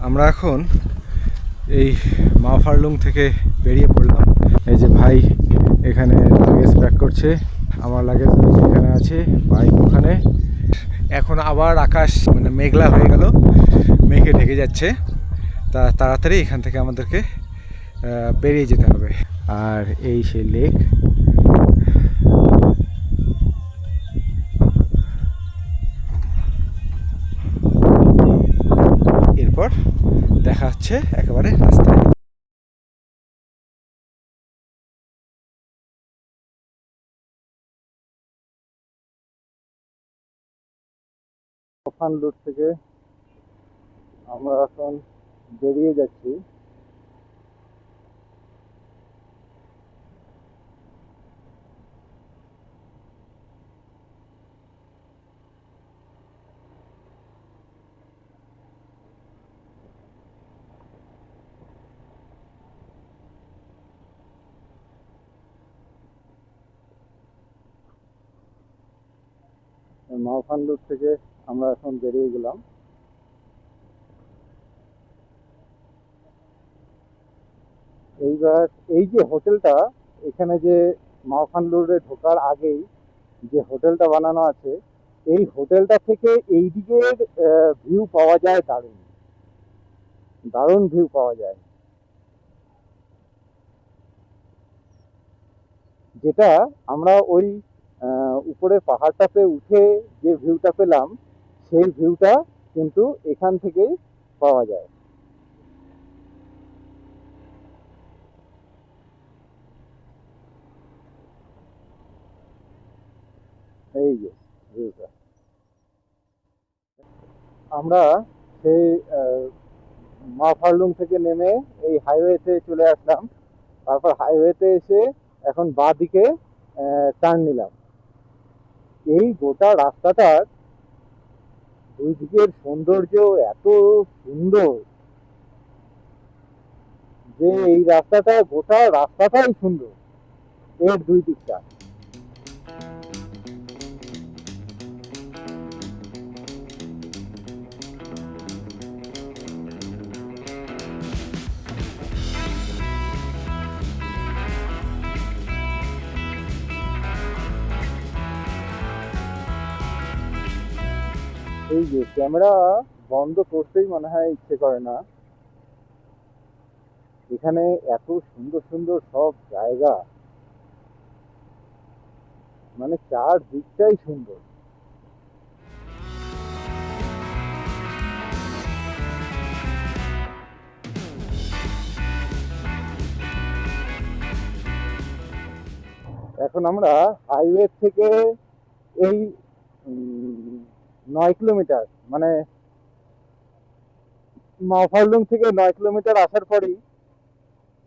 আমরা এখন এই মাওফারলুং থেকে বেরিয়ে পড়লাম। এই যে ভাই এখানে লাগেজ প্যাক করছে, আমার লাগেজ এখানে আছে, বাইক ওখানে। এখন আবার আকাশ মানে মেঘলা হয়ে গেল, মেঘে ঢেকে যাচ্ছে। তা তাড়াতাড়ি এখান থেকে আমাদেরকে বেরিয়ে যেতে হবে। আর এই সেই লেক, এরপর দেখা হচ্ছে একেবারে রাস্তায়। ওখান রুট থেকে আমরা এখন বেরিয়ে যাচ্ছি। মাওফান রুট থেকে আমরা এখন বেরিয়ে গেলাম। এইবার এই যে হোটেলটা, এখানে যে মাওফান রোডে ঢোকার আগেই যে হোটেলটা বানানো আছে, এই হোটেলটা থেকে এই দিকের ভিউ পাওয়া যায়, দারুণ দারুণ ভিউ পাওয়া যায়। যেটা আমরা ওই উপরে পাহাড়টাতে উঠে যে ভিউটা পেলাম, সেই ভিউটা কিন্তু এখান থেকেই পাওয়া যায়। এই যে ভিউটা, আমরা সেই মাওফারলুং থেকে নেমে এই হাইওয়েতে চলে আসলাম। তারপর হাইওয়েতে এসে এখন বাঁ দিকে টার্ন নিলাম। এই গোটা রাস্তাটার দুই দিকের সৌন্দর্য এত সুন্দর যে এই রাস্তাটা, গোটা রাস্তাটাই সুন্দর এর দুই দিকটা। এই যে ক্যামেরা বন্ধ করতেই মনে হয় ইচ্ছে করে না। এখানে এত সুন্দর সুন্দর সব জায়গা, মানে চার দিকটাই সুন্দর। এখন আমরা হাইওয়ে থেকে এই 9 কিলোমিটার, মানে মাওফারলুং থেকে 9 কিলোমিটার আসার পরই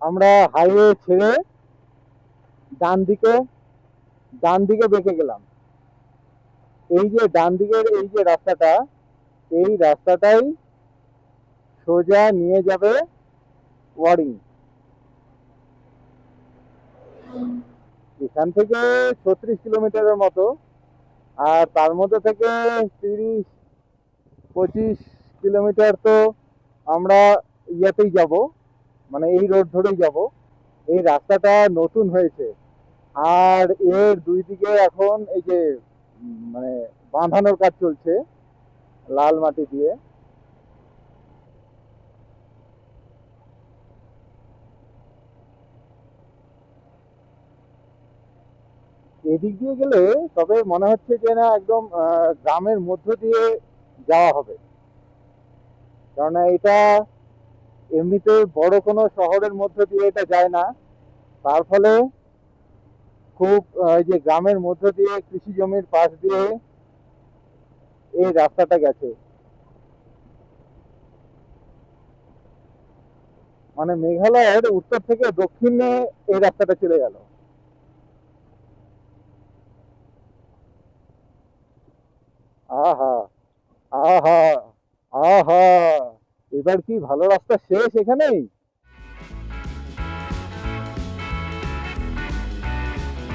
আমরা হাইওয়ে ছেড়ে ডান দিকে ডান দিকে বেঁকে গেলাম। এই যে ডান দিকের এই যে রাস্তাটা, এই রাস্তাটাই সোজা নিয়ে যাবে ওয়ারিং। এখান থেকে 36 কিলোমিটারের মতো, আর তার মধ্যে থেকে 30-25 কিলোমিটার তো আমরা ইয়েতেই যাব, মানে এই রোড ধরেই যাব। এই রাস্তাটা নতুন হয়েছে, আর এর দুই দিকে এখন এই যে মানে বাঁধানোর কাজ চলছে লাল মাটি দিয়ে। এদিক দিয়ে গেলে তবে মনে হচ্ছে যে না, একদম গ্রামের মধ্য দিয়ে যাওয়া হবে, কেননা এটা এমনিতে বড় কোনো শহরের মধ্য দিয়ে এটা যায় না। তার ফলে খুব যে গ্রামের মধ্য দিয়ে কৃষি জমির পাশ দিয়ে এই রাস্তাটা গেছে, মানে মেঘালয়ের উত্তর থেকে দক্ষিণে এই রাস্তাটা চলে গেল। আহা, আহা, আহা, এবার কি ভালো রাস্তা শেষ এখানেই।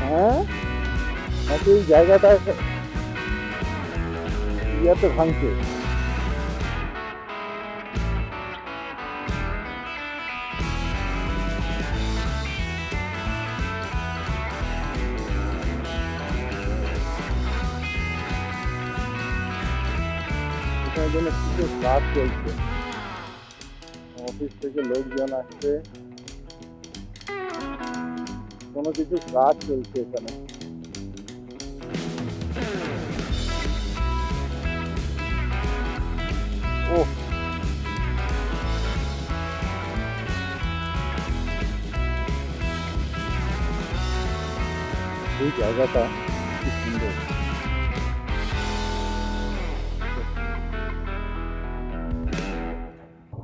হ্যাঁ, নাকি এই জায়গাটা ইয়াতে ভাঙছে। জন্য কিছু কাজ চলছে, অফিস থেকে লোকজন আসছে, কোনো কিছু কাজ চলছে এখানে। ও, এই জায়গাটা কি সুন্দর,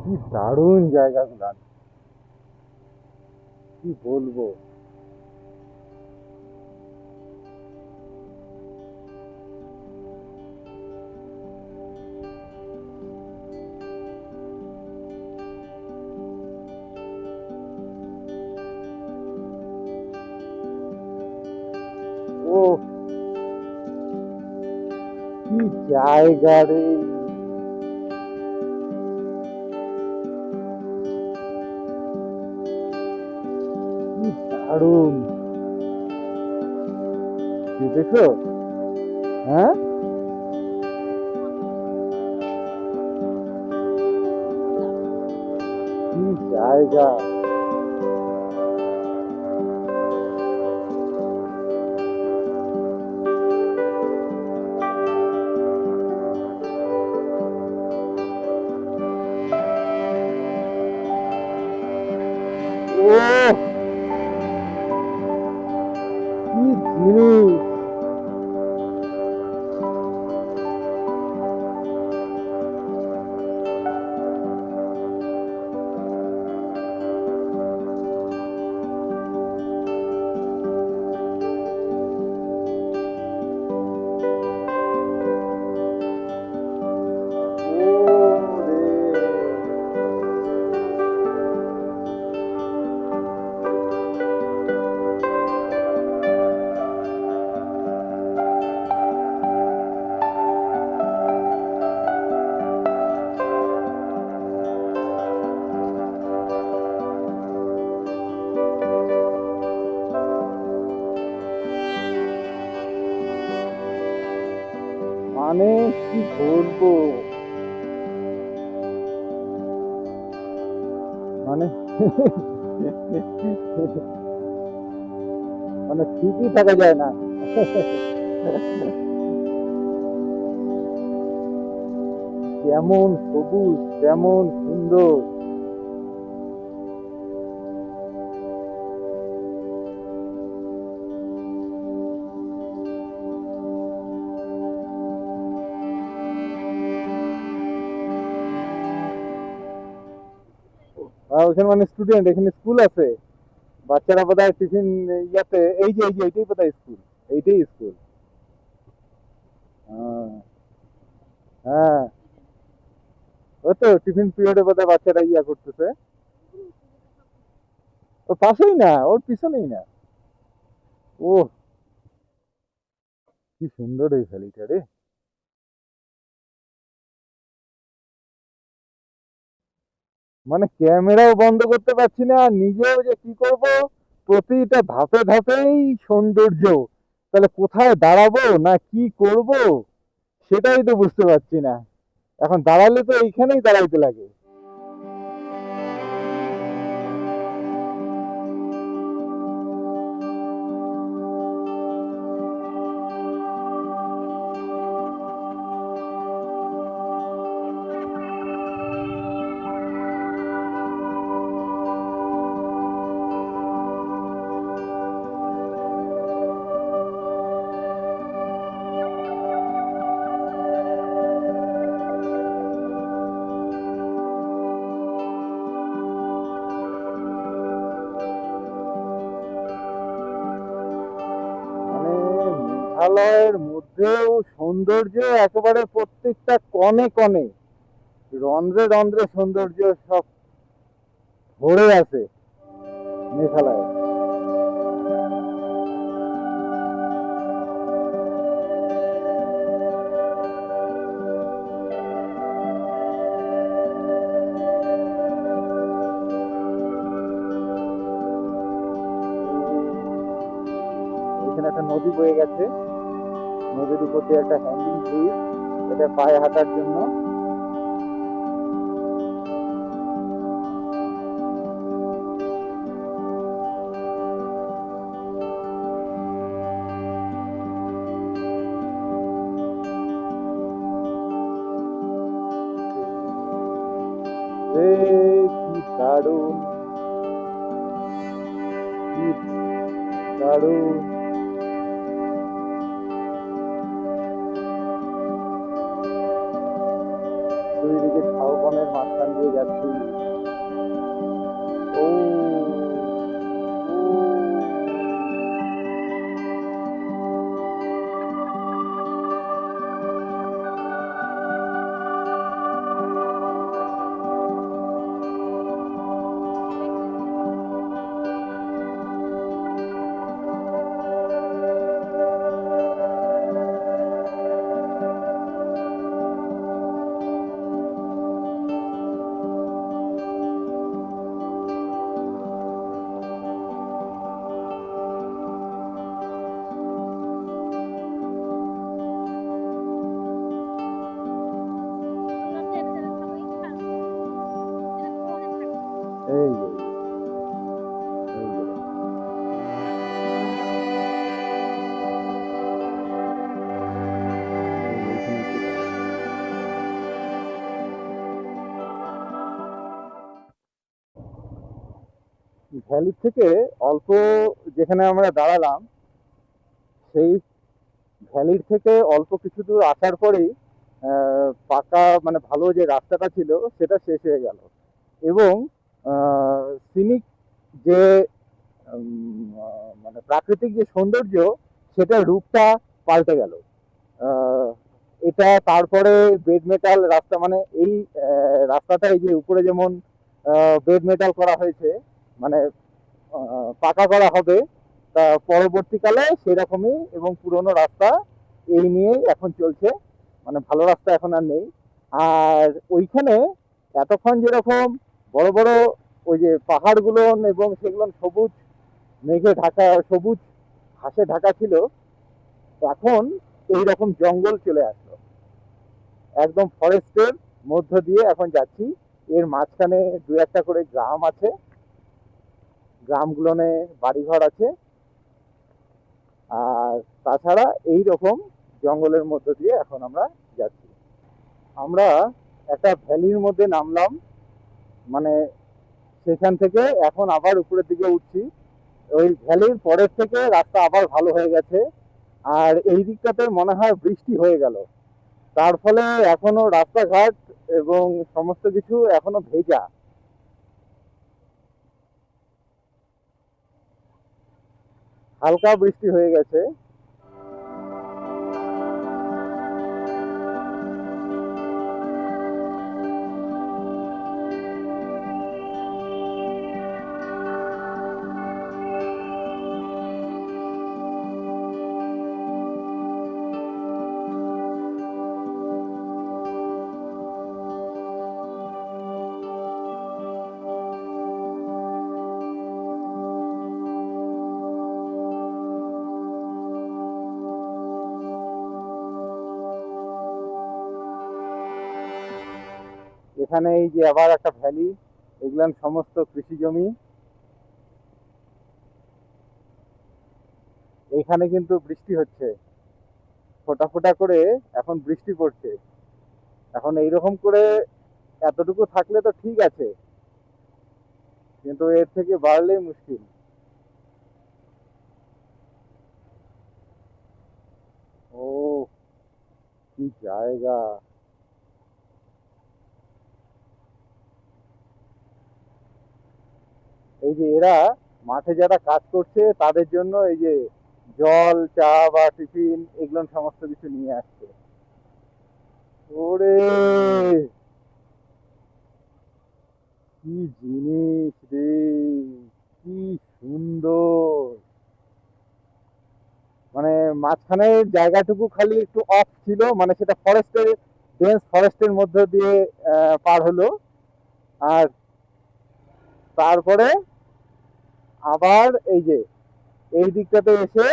কি দারুণ জায়গাগুলো, কি বলবো। ও, কি জায়গা রে, কি দারুণ, দেখেছো? হ্যাঁ, কি জায়গা। ও, কি জিনিস, ও রে, মানে কি বলবো, মানে মানে ঠিকই থাকা যায় না। যেমন সবুজ তেমন সুন্দর। ওখানে মানে স্টুডেন্ট, এখানে স্কুল আছে, বাচ্চারা বোধহয় টিফিন ইয়াতে, এই যে এইটাই বোধহয় স্কুল, এইটাই স্কুল। হ্যাঁ, হ্যাঁ, ওই তো টিফিন পিরিয়ডে বোধহয় বাচ্চারা ইয়া করতেছে। ওর পাশেই না, ওর পিছনেই না। ও, কি সুন্দর এই ভ্যালিটা রে, মানে ক্যামেরাও বন্ধ করতে পারছি না, আর নিজেও যে কি করব, প্রতিটা ধাপে ধাপেই সৌন্দর্য, তাহলে কোথায় দাঁড়াবো না কি করব, সেটাই তো বুঝতে পারছি না। এখন দাঁড়ালে তো এইখানেই দাঁড়াইতে লাগে। মানে মেঘালয়ের মধ্যেও সৌন্দর্য একেবারে প্রত্যেকটা কণে কণে, রন্ধ্রে রন্ধ্রে সৌন্দর্য সব ভরে আছে মেঘালয়ে। এখানে একটা নদী বয়ে গেছে, নদীর উপর দিয়ে একটা হ্যাঙ্গিং ব্রিজ, এটা পায়ে হাঁটার জন্য। এ কি দারুণ, কি দারুণ। দুই দিকে ঝাউবনের মাঝখান দিয়ে যাচ্ছি। ও এই যে, এই যে, এইখানে একটু ভ্যালির থেকে অল্প, যেখানে আমরা দাঁড়ালাম সেই ভ্যালির থেকে অল্প কিছু দূর আসার পরেই পাকা মানে ভালো যে রাস্তাটা ছিল সেটা শেষ হয়ে গেল, এবং সিনিক যে মানে প্রাকৃতিক যে সৌন্দর্য সেটার রূপটা পাল্টে গেল। আহ, এটা তারপরে বেড মেটাল রাস্তা, মানে এই রাস্তাটা এই যে উপরে যেমন বেড মেটাল করা হয়েছে, মানে পাকা করা হবে, তা পরবর্তীকালে সেরকমই, এবং পুরনো রাস্তা এই নিয়েই এখন চলছে, মানে ভালো রাস্তা এখন আর নেই। আর ওইখানে এতক্ষণ যেরকম বড় বড় ওই যে পাহাড়গুলো এবং সেগুলো সবুজ মেঘে ঢাকা, সবুজ ঘাসে ঢাকা ছিল, এখন এই রকম জঙ্গল চলে আসলো, একদম ফরেস্টের মধ্য দিয়ে এখন যাচ্ছি। এর মাঝখানে দু একটা করে গ্রাম আছে, গ্রামগুলোনে বাড়িঘর আছে, আর তাছাড়া এই রকম জঙ্গলের মধ্য দিয়ে এখন আমরা যাচ্ছি। আমরা একটা ভ্যালির মধ্যে নামলাম, মানে সেখান থেকে এখন আবার উপরের দিকে উঠছি। ওই ভ্যালির পরের থেকে রাস্তা আবার ভালো হয়ে গেছে, আর এই দিকটাতে মনে হয় বৃষ্টি হয়ে গেল, তার ফলে এখনো রাস্তাঘাট এবং সমস্ত কিছু এখনো ভেজা, হালকা বৃষ্টি হয়ে গেছে। এখানে এই যে আবার একটা ভ্যালি, এগুলান সমস্ত কৃষি জমি। এখানে কিন্তু বৃষ্টি হচ্ছে, ফোঁটা ফোঁটা করে এখন বৃষ্টি পড়ছে। এখন এইরকম করে এতটুকু থাকলে তো ঠিক আছে, কিন্তু এর থেকে বাড়লেই মুশকিল। ও কি জায়গা! এই যে এরা মাঠে যারা কাজ করছে তাদের জন্য এই যে জল, চা বা টিফিন এগুলো সমস্ত কিছু নিয়ে আসছে। ওরে কি জিনিস রে, কি সুন্দর! মানে মাঝখানের জায়গাটুকু খালি একটু অফ ছিল, মানে সেটা ফরেস্টের, ডেন্স ফরেস্টের মধ্য দিয়ে পার হলো, আর তারপরে আবার এই যে এই দিকটাতে এসে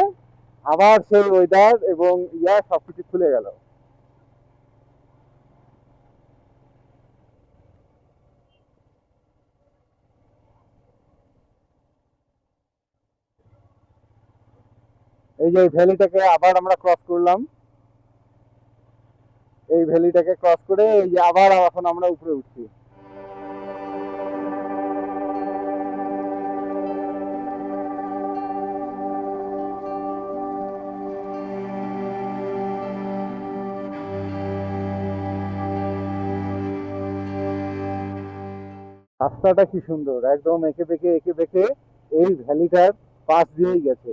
আবার সেই ওয়েদার এবং সবকিছু খুলে গেল। এই যে এই ভ্যালিটাকে আবার আমরা ক্রস করলাম, এই ভ্যালিটাকে ক্রস করে এই যে আবার এখন আমরা উপরে উঠছি। রাস্তাটা কি সুন্দর, একদম এঁকে বেঁকে এই ভ্যালিটার পাশ দিয়েই গেছে।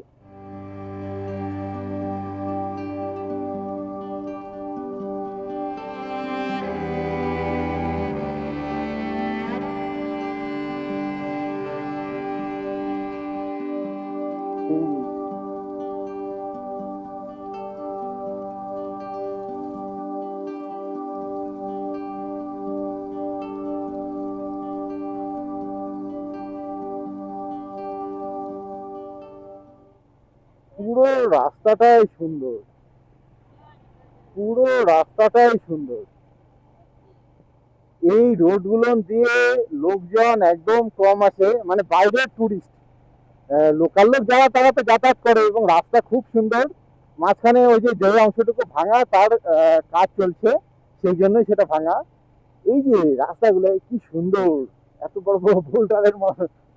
হুম, পুরো রাস্তাটাই সুন্দর, পুরো রাস্তাটাই সুন্দর। এই রোড গুলো দিয়ে লোকজন একদম কম আসে, মানে বাইরের টুরিস্ট, লোকাল লোক যারা তারা তো যাতায়াত করে, এবং রাস্তা খুব সুন্দর। মাঝখানে ওই যে অংশটুকু ভাঙা, তার কাজ চলছে, সেই জন্যই সেটা ভাঙা। এই যে রাস্তাগুলো কি সুন্দর, এত বড় বড় বোল্ডারের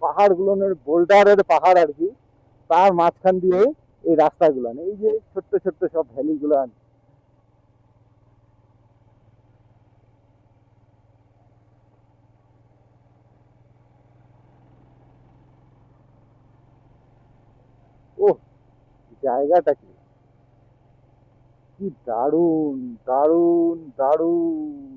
পাহাড় গুলো, বোল্ডারের পাহাড় আর কি, তার মাঝখান দিয়ে এই রাস্তাগুলো, এই যে ছোট্ট ছোট্ট সব ভ্যালি গুলো। ও, জায়গাটা কি, কি দারুণ, দারুণ, দারুণ।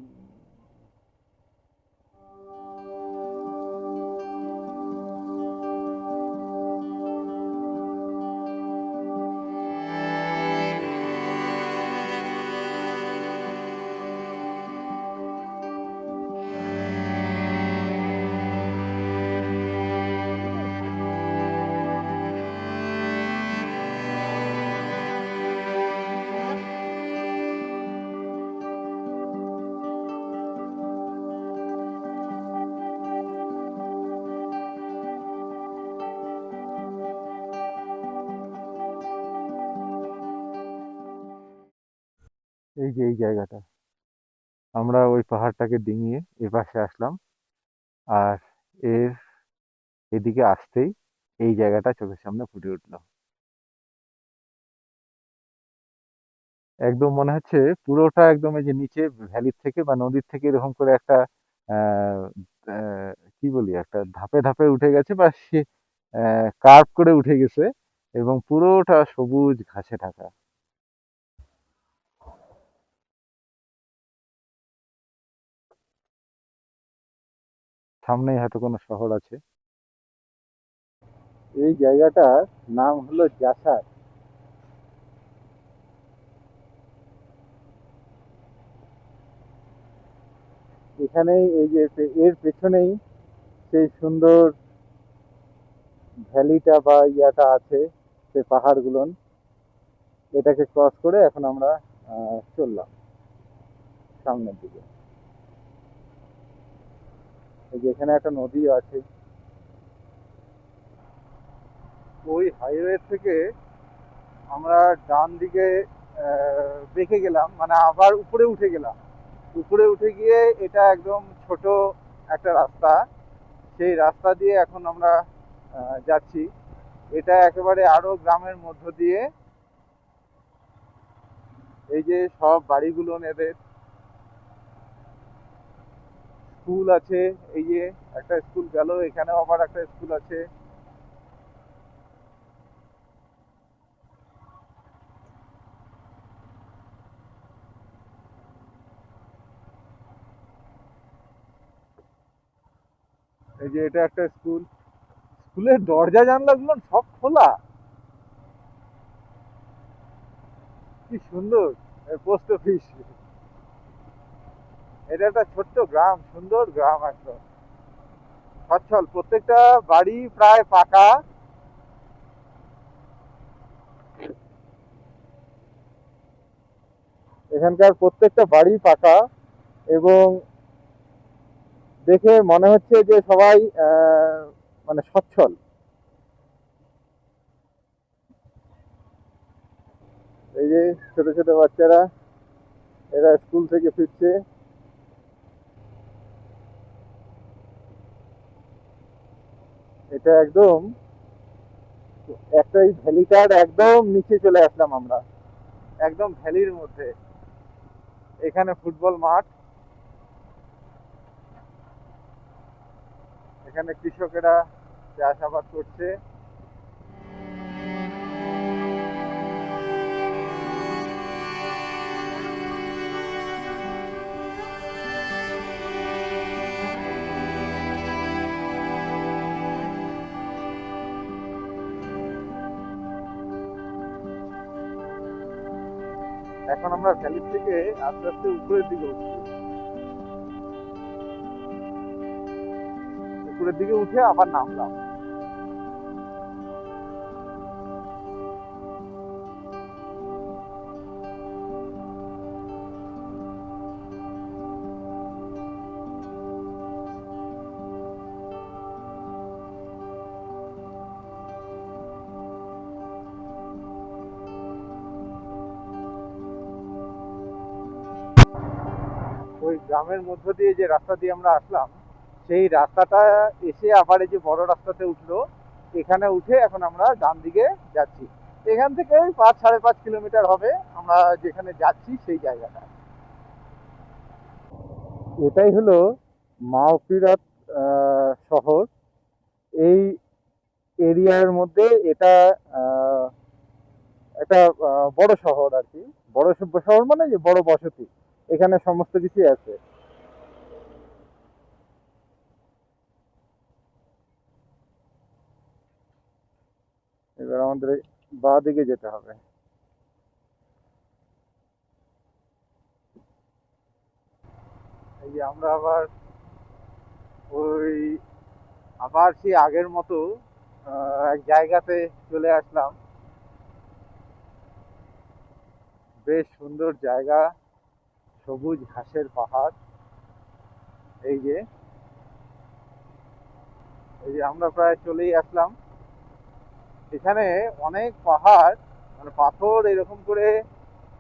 এই যে এই জায়গাটা, আমরা ওই পাহাড়টাকে ডিঙিয়ে এ পাশে আসলাম, আর এর এদিকে আসতেই এই জায়গাটা চোখের সামনে ফুটে উঠলো। একদম মনে হচ্ছে পুরোটা একদম এই যে নিচে ভ্যালির থেকে বা নদীর থেকে এরকম করে একটা আহ, আহ, কি বলি, একটা ধাপে ধাপে উঠে গেছে, বা সে কার্ভ করে উঠে গেছে, এবং পুরোটা সবুজ ঘাসে ঢাকা। সামনেই হয়তো কোনো শহর আছে। এই জায়গাটার নাম হলো জাসার। এখানেই এই যে এর পেছনেই সেই সুন্দর ভ্যালিটা বা ইয়াটা আছে, সেই পাহাড়গুলো। এটাকে ক্রস করে এখন আমরা চললাম সামনের দিকে। এই যে এখানে একটা নদী আছে। ওই হাইওয়ে থেকে আমরা ডান দিকে বেঁকে গেলাম, মানে আবার উপরে উঠে গেলাম। উপরে উঠে গিয়ে এটা একদম ছোট একটা রাস্তা, সেই রাস্তা দিয়ে এখন আমরা যাচ্ছি। এটা একেবারে আরো গ্রামের মধ্য দিয়ে। এই যে সব বাড়িগুলো, এদের স্কুল আছে। এই যে একটা স্কুল গেল, এখানেও আবার একটা স্কুল আছে। এই যে এটা একটা স্কুল, স্কুলের দরজা জানলাগুলো সব খোলা, কি সুন্দর। পোস্ট অফিস, এটা একটা ছোট্ট গ্রাম, সুন্দর গ্রাম, একদম সচ্ছল, প্রত্যেকটা বাড়ি প্রায় পাকা। এখানকার প্রত্যেকটা বাড়ি পাকা, এবং দেখে মনে হচ্ছে যে সবাই মানে সচ্ছল। এই যে ছোট ছোট বাচ্চারা, এরা স্কুল থেকে ফিরছে। এটা একদম একটা, এই ভ্যালিটার একদম নিচে চলে আসলাম আমরা, একদম ভ্যালির মধ্যে। এখানে ফুটবল মাঠ। এখানে কৃষকেরা চাষাবাদ করছে। এখন আমরা ভ্যালি থেকে আস্তে আস্তে উপরের দিকে উঠছি। উপরের দিকে উঠে আবার নামলাম। ওই গ্রামের মধ্য দিয়ে যে রাস্তা দিয়ে আমরা আসলাম, সেই রাস্তাটা এসে আবার এই যে বড় রাস্তাতে উঠলো, এখানে উঠে এখন আমরা ডান দিকে যাচ্ছি। এখান থেকে 5-5.5 কিলোমিটার হবে আমরা যেখানে যাচ্ছি সেই জায়গাটা। এটাই হলো মাওপিরাত শহর। এই এরিয়ার মধ্যে এটা একটা বড় শহর আর কি। বড় শহর মানে যে বড় বসতি, এখানে সমস্ত কিছুই আছে। এবার আমাদের বাঁ দিকে যেতে হবে। এই যে আমরা আবার সেই আগের মতো এক জায়গাতে চলে আসলাম। বেশ সুন্দর জায়গা, সবুজ ঘাসের পাহাড়। এই যে আমরা প্রায় চলেই আসলাম। এখানে অনেক পাহাড়, মানে পাথর এরকম করে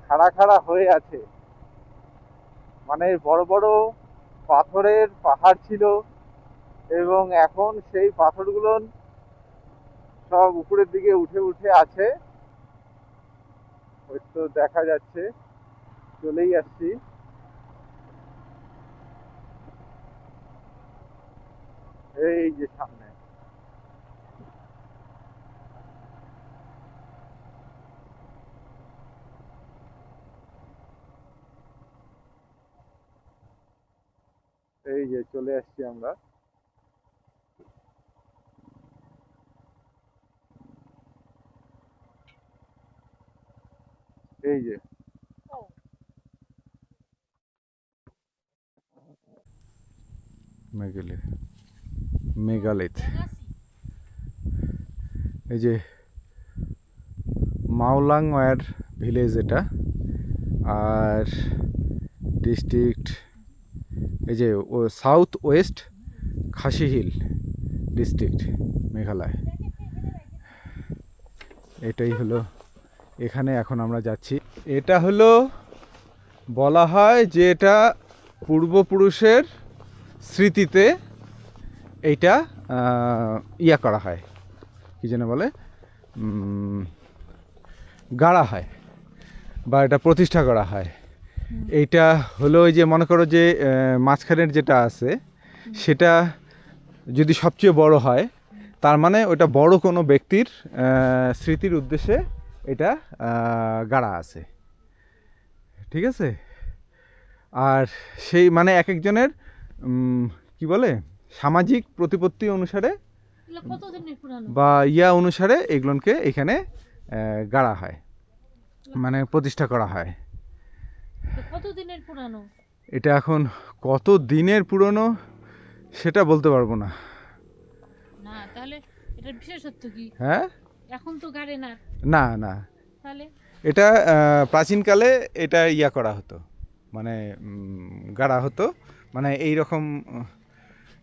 খাড়া খাড়া হয়ে আছে। মানে বড় বড় পাথরের পাহাড় ছিল, এবং এখন সেই পাথরগুলো সব উপরের দিকে উঠে উঠে আছে। হয়তো দেখা যাচ্ছে, চলেই আসছি। এই যে সামনে, এই যে চলে আসছি আমরা। এই যে মেঘালয়, এই যে মাওলাংওয়ার ভিলেজ এটা, আর ডিস্ট্রিক্ট এই যে সাউথ ওয়েস্ট খাসি হিল ডিস্ট্রিক্ট, মেঘালয়। এটাই হলো এখানে এখন আমরা যাচ্ছি। এটা হলো বলা হয় যে এটা পূর্বপুরুষের স্মৃতিতে এইটা ইয়া করা হয়, কি যেন বলে, গাড়া হয় বা এটা প্রতিষ্ঠা করা হয়। এইটা হলো ওই যে মনে করো যে মাঝখানের যেটা আছে সেটা যদি সবচেয়ে বড় হয়, তার মানে ওটা বড় কোনো ব্যক্তির স্মৃতির উদ্দেশ্যে এটা গাড়া আছে, ঠিক আছে। আর সেই মানে এক একজনের কি বলে সামাজিক প্রতিপত্তি অনুসারে বা ইয়া অনুসারে এগুলোকে এখানে গাড়া হয়, মানে প্রতিষ্ঠা করা হয়। কতদিনের পুরানো এটা? এখন কত দিনের পুরনো সেটা বলতে পারবো না। না তাহলে এটার বিশেষত্ব কি? হ্যাঁ, এখন তো গাড়ে না। না না, তাহলে এটা প্রাচীনকালে এটা ইয়া করা হতো, মানে গাড়া হতো, মানে এই রকম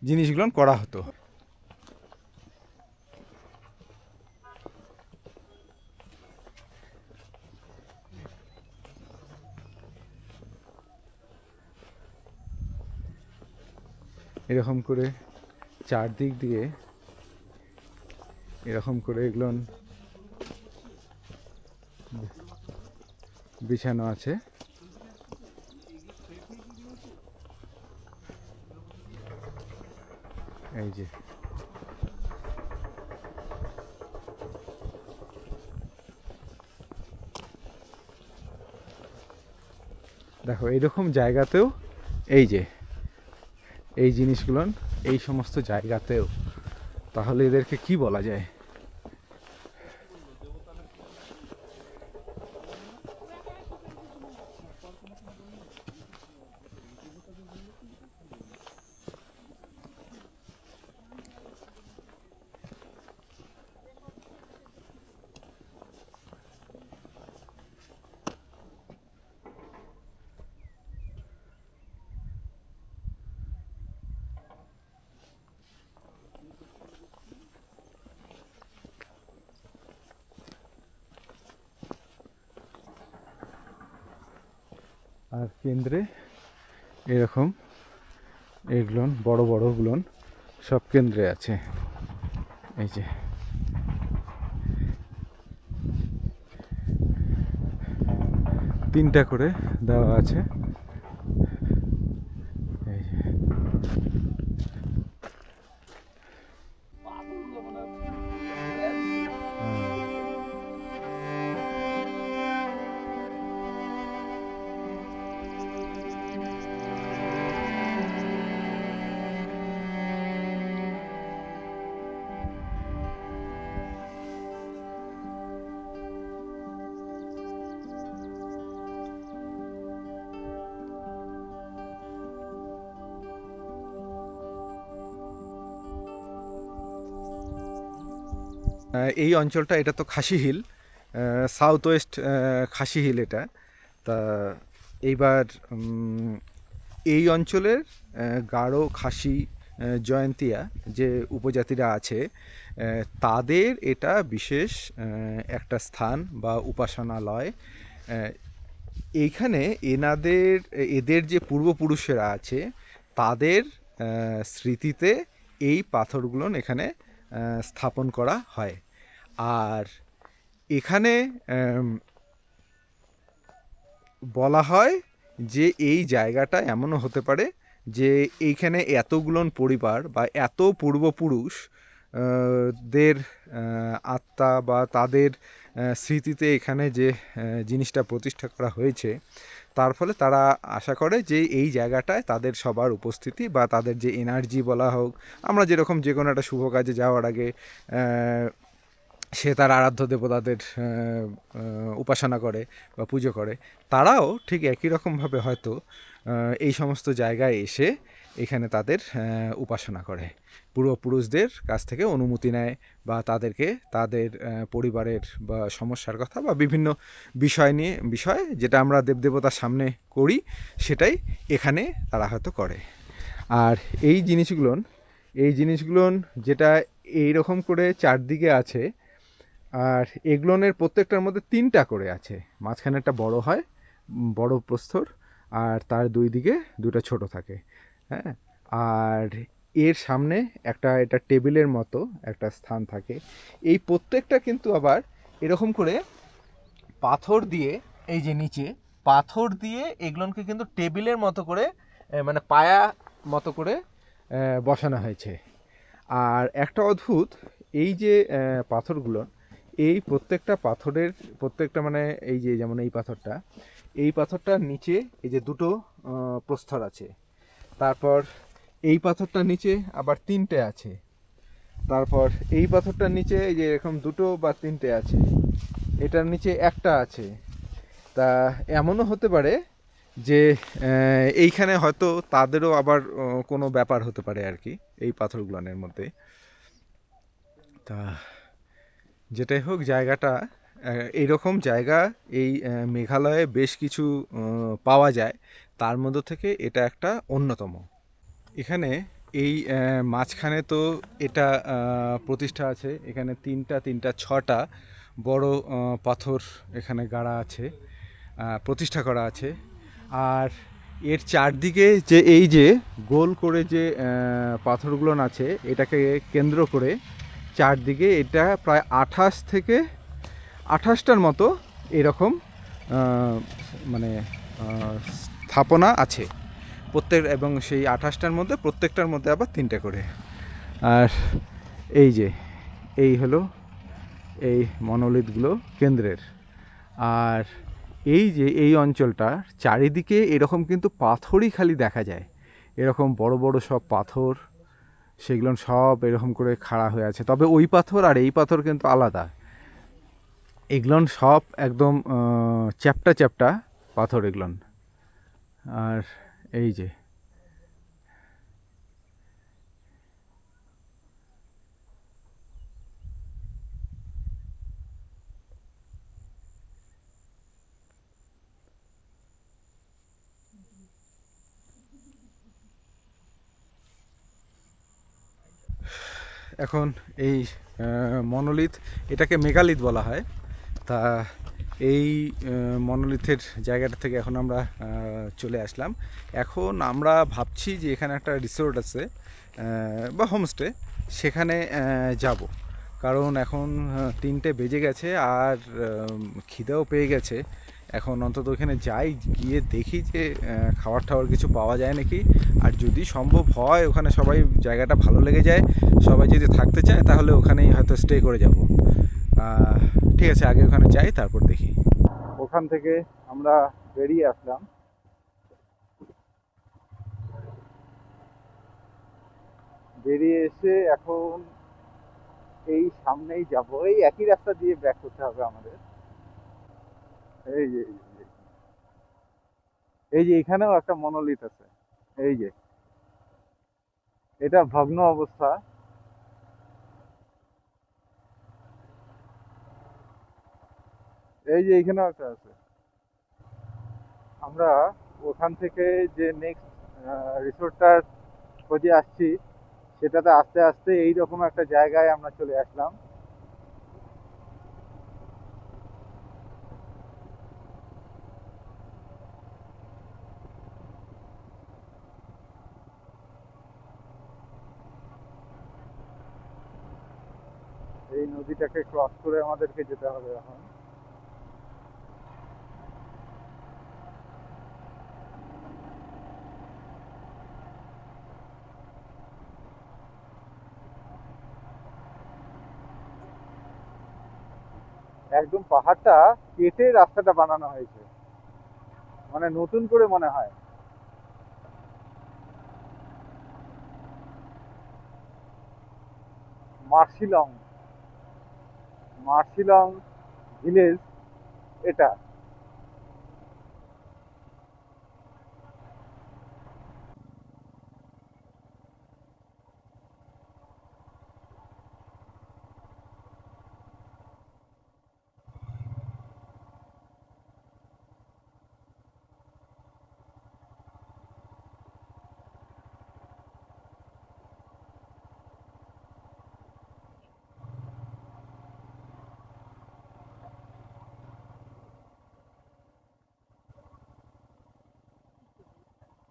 জিনিসগুলো করা হতো। এরকম করে চারদিক দিয়ে এরকম করে এগুলো বিছানো আছে। এই যে দেখো এইরকম জায়গাতেও এই যে এই জিনিসগুলো এই সমস্ত জায়গাতেও, তাহলে এদেরকে কি বলা যায়? আর কেন্দ্রে এরকম এগুলোন বড় বড়গুলোন সব কেন্দ্রে আছে। এই যে তিনটা করে দেওয়া আছে। এই যে এই অঞ্চলটা, এটা তো খাসি হিল, সাউথ ওয়েস্ট খাসি হিল এটা। তা এইবার এই অঞ্চলের গারো, খাসি, জয়ন্তিয়া যে উপজাতিরা আছে, তাদের এটা বিশেষ একটা স্থান বা উপাসনালয়। এইখানে এদের যে পূর্বপুরুষেরা আছে তাদের স্মৃতিতে এই পাথরগুলো এখানে স্থাপন করা হয়। আর এখানে বলা হয় যে এই জায়গাটা এমনও হতে পারে যে এইখানে এতগুলোন পরিবার বা এত পূর্বপুরুষ দের আত্মা বা তাদের স্মৃতিতে এখানে যে জিনিসটা প্রতিষ্ঠা করা হয়েছে, তার ফলে তারা আশা করে যে এই জায়গাটায় তাদের সবার উপস্থিতি বা তাদের যে এনার্জি বলা হোক, আমরা যেরকম যে কোনো একটা শুভ কাজে যাওয়ার আগে সে তার আরাধ্য দেবতাদের উপাসনা করে বা পুজো করে, তারাও ঠিক একই রকমভাবে হয়তো এই সমস্ত জায়গায় এসে এখানে তাদের উপাসনা করে, পূর্বপুরুষদের কাছ থেকে অনুমতি নেয় বা তাদেরকে তাদের পরিবারের বা সমস্যার কথা বা বিভিন্ন বিষয় যেটা আমরা দেবদেবতার সামনে করি সেটাই এখানে তারা হয়তো করে। আর এই জিনিসগুলোন যেটা এই রকম করে চারদিকে আছে, আর এগুলোনের প্রত্যেকটার মধ্যে তিনটা করে আছে। মাঝখানে একটা বড় হয়, বড় প্রস্তর, আর তার দুই দিকে দুটো ছোট থাকে। হ্যাঁ, আর এর সামনে এটা টেবিলের মতো একটা স্থান থাকে। এই প্রত্যেকটা কিন্তু আবার এরকম করে পাথর দিয়ে, এই যে নিচে পাথর দিয়ে এগুলোকে কিন্তু টেবিলের মতো করে মানে পায়া মতো করে বসানো হয়েছে। আর একটা অদ্ভুত, এই যে পাথরগুলো, এই প্রত্যেকটা মানে এই যে যেমন এই পাথরটার নিচে এই যে দুটো প্রস্তর আছে, তারপর এই পাথরটার নিচে আবার তিনটে আছে, তারপর এই পাথরটার নিচে এই যে এরকম দুটো বা তিনটে আছে, এটার নিচে একটা আছে। তা এমনও হতে পারে যে এইখানে হয়তো তাদেরও আবার কোনো ব্যাপার হতে পারে আর কি এই পাথরগুলোনের মধ্যে। তা যেটাই হোক, জায়গাটা এইরকম জায়গা এই মেঘালয়ে বেশ কিছু পাওয়া যায়, তার মধ্য থেকে এটা একটা অন্যতম। এখানে এই মাঝখানে তো এটা প্রতিষ্ঠা আছে, এখানে তিনটা ছটা বড় পাথর এখানে গাড়া আছে, প্রতিষ্ঠা করা আছে। আর এর চারদিকে যে এই যে গোল করে যে পাথরগুলো আছে, এটাকে কেন্দ্র করে চারদিকে এটা প্রায় 28টার মতো এরকম মানে স্থাপনা আছে এবং সেই 28টার মধ্যে প্রত্যেকটার মধ্যে আবার তিনটে করে। আর এই যে এই হলো এই মনোলিথগুলো কেন্দ্রের। আর এই যে এই অঞ্চলটা চারিদিকে এরকম কিন্তু পাথরই খালি দেখা যায়, এরকম বড় বড় সব পাথর, সেগুলো সব এরকম করে খাড়া হয়ে আছে। তবে ওই পাথর আর এই পাথর কিন্তু আলাদা, এগুলো সব একদম চ্যাপ্টা চ্যাপ্টা পাথর এগুলো। আর এই যে এখন এই মনোলিথ, এটাকে মেগালিথ বলা হয়। তা এই মনোলিথের জায়গাটা থেকে এখন আমরা চলে আসলাম। এখন আমরা ভাবছি যে এখানে একটা রিসোর্ট আছে বা হোমস্টে, সেখানে যাব। কারণ এখন 3টে বেজে গেছে আর খিদেও পেয়ে গেছে। এখন অন্তত ওখানে যাই, গিয়ে দেখি যে খাবার টাবার কিছু পাওয়া যায় নাকি। আর যদি সম্ভব হয়, ওখানে সবাই জায়গাটা ভালো লেগে যায়, সবাই যদি থাকতে চায়, তাহলে ওখানেই হয়তো স্টে করে যাব। ঠিক আছে, আগে ওখানে যাই, তারপর দেখি। ওখান থেকে আমরা বেরিয়ে আসলাম। বেরিয়ে এসে এখন এই সামনেই যাব, এই একই রাস্তা দিয়ে ব্যাক করতে হবে আমাদের। এই যে এই যে এখানেও একটা মনোলিথ আছে, এই যে এটা ভগ্ন অবস্থা। এই যে এখানেও একটা আছে। আমরা ওখান থেকে যে নেক্সট রিসোর্টটার খোঁজে আসছি, সেটাতে আস্তে আস্তে এইরকম একটা জায়গায় আমরা চলে আসলাম। এই নদীটাকে ক্রস করে আমাদেরকে যেতে হবে এখন। একদম পাহাড়টা কেটে রাস্তাটা বানানো হয়েছে, মানে নতুন করে মনে হয়। মার্শিলং, মার্শিলং ভিলেজ এটা।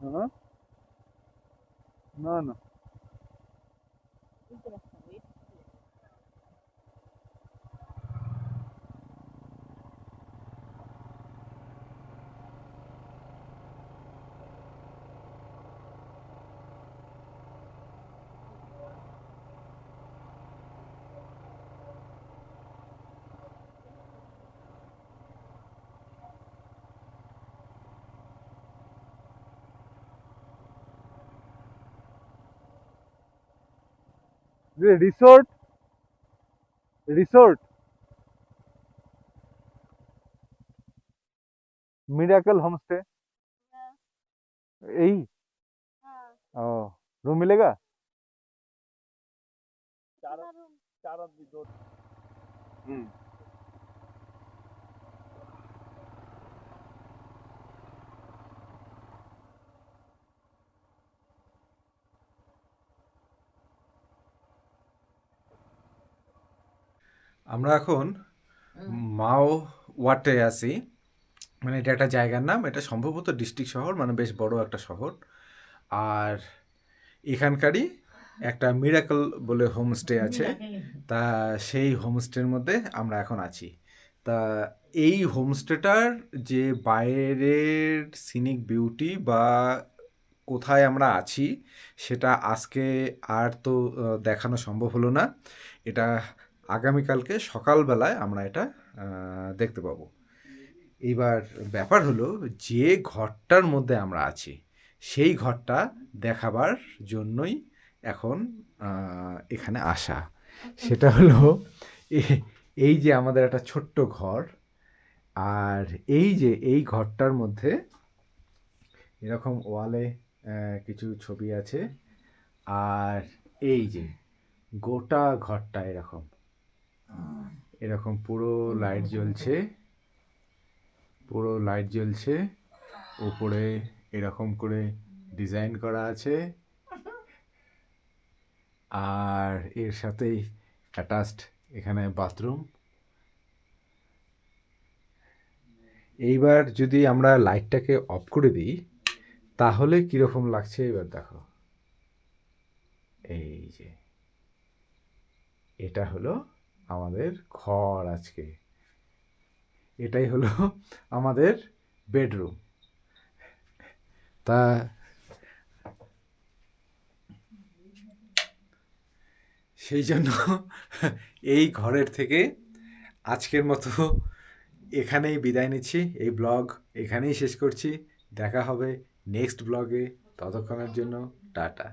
হ্যাঁ, না না, রিসোর্ট, রিসোর্ট मिराकल होमस्टे। यही। ओ, रूम मिलेगा? हम्म। আমরা এখন মাও ওয়াটে আছি, মানে এটা একটা জায়গার নাম, এটা সম্ভবত ডিস্ট্রিক্ট শহর, মানে বেশ বড় একটা শহর। আর এখানকারই একটা মিরাকল বলে হোমস্টে আছে, তা সেই হোমস্টের মধ্যে আমরা এখন আছি। তা এই হোমস্টেটার যে বাইরের সিনিক বিউটি বা কোথায় আমরা আছি, সেটা আজকে আর তো দেখানো সম্ভব হলো না। এটা আগামীকালকে সকালবেলায় আমরা এটা দেখতে পাবো। এইবার ব্যাপার হলো যে ঘরটার মধ্যে আমরা আছি সেই ঘরটা দেখাবার জন্যই এখন এখানে আসা। সেটা হলো এই যে আমাদের একটা ছোট্ট ঘর, আর এই যে এই ঘরটার মধ্যে এরকম ওয়ালে কিছু ছবি আছে, আর এই যে গোটা ঘরটা এরকম এরকম পুরো লাইট জ্বলছে, পুরো লাইট জ্বলছে, উপরে এরকম করে ডিজাইন করা আছে, আর এর সাথেই অ্যাটাচড এখানে বাথরুম। এইবার যদি আমরা লাইটটাকে অফ করে দিই তাহলে কীরকম লাগছে এবার দেখো। এই যে এটা হলো আমাদের ঘর আজকে, এটাই হলো আমাদের বেডরুম। তা সেই জন্য এই ঘরের থেকে আজকের মতো এখানেই বিদায় নিচ্ছি। এই ব্লগ এখানেই শেষ করছি। দেখা হবে নেক্সট ব্লগে, ততক্ষণের জন্য টাটা।